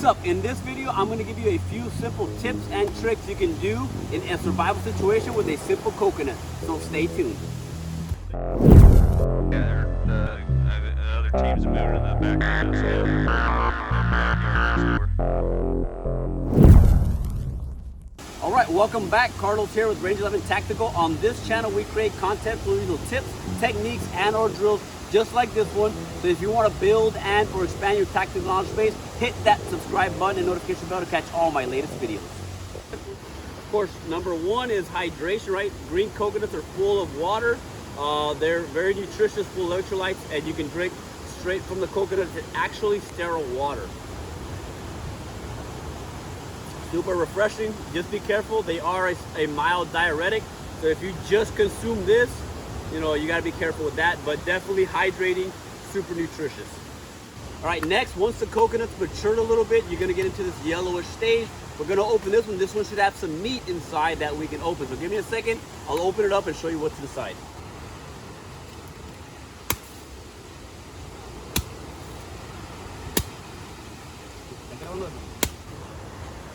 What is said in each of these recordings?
What's up? In this video, I'm going to give you a few simple tips and tricks you can do in a survival situation with a simple coconut. So stay tuned. Yeah, the other teams are moving in the background. All right, welcome back. Carlos here with Range 11 Tactical. On this channel, we create content for little tips, techniques, and or drills just like this one. So if you want to build and or expand your tactical knowledge base, hit that subscribe button and notification bell to catch all my latest videos. Of course, number one is hydration, right? Green coconuts are full of water. They're very nutritious, full of electrolytes, and you can drink straight from the coconut. It's actually sterile water. Super refreshing. Just be careful. They are a mild diuretic. So if you just consume this, you know, you got to be careful with that, but definitely hydrating, super nutritious. All right, next, once the coconut's matured a little bit, you're going to get into this yellowish stage. We're going to open this one. This one should have some meat inside that we can open. So give me a second. I'll open it up and show you what's inside.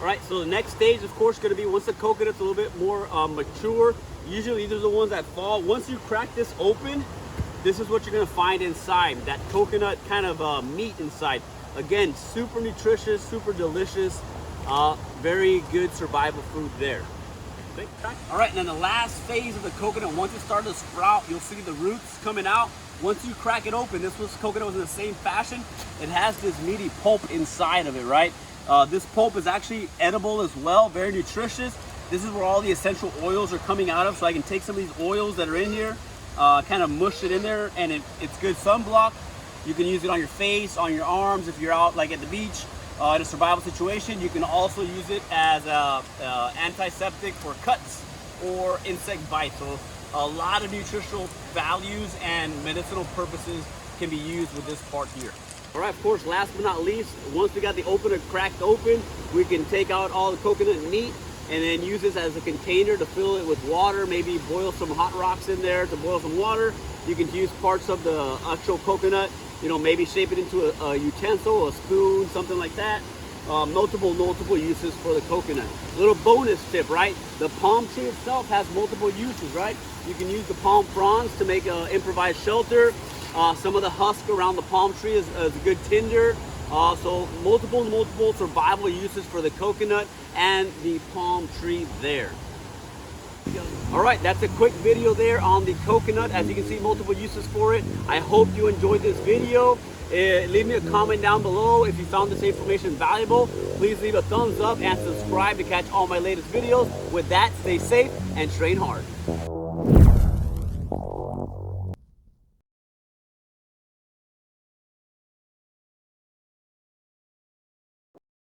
All right, so the next stage, of course, going to be once the coconut's a little bit more mature. Usually these are the ones that fall. Once you crack this open, this is what you're going to find inside. That coconut kind of meat inside. Again, super nutritious, super delicious, very good survival food there. All right, and then the last phase of the coconut, once it starts to sprout, you'll see the roots coming out. Once you crack it open, coconut was in the same fashion. It has this meaty pulp inside of it, right? This pulp is actually edible as well, very nutritious. This is where all the essential oils are coming out of, so I can take some of these oils that are in here, kind of mush it in there, and it's good sunblock. You can use it on your face, on your arms, if you're out like at the beach, in a survival situation. You can also use it as antiseptic for cuts or insect bites. So a lot of nutritional values and medicinal purposes can be used with this part here. All right, of course, last but not least, once we got the opener cracked open, we can take out all the coconut meat and then use this as a container to fill it with water, maybe boil some hot rocks in there to boil some water. You can use parts of the actual coconut, you know, maybe shape it into a utensil, a spoon, something like that. Multiple uses for the coconut. Little bonus tip, right? The palm tree itself has multiple uses, right? You can use the palm fronds to make an improvised shelter. Some of the husk around the palm tree is a good tinder. So multiple survival uses for the coconut and the palm tree there. All right, that's a quick video there on the coconut. As you can see, multiple uses for it. I hope you enjoyed this video. Leave me a comment down below if you found this information valuable. Please leave a thumbs up and subscribe to catch all my latest videos. With that, stay safe and train hard.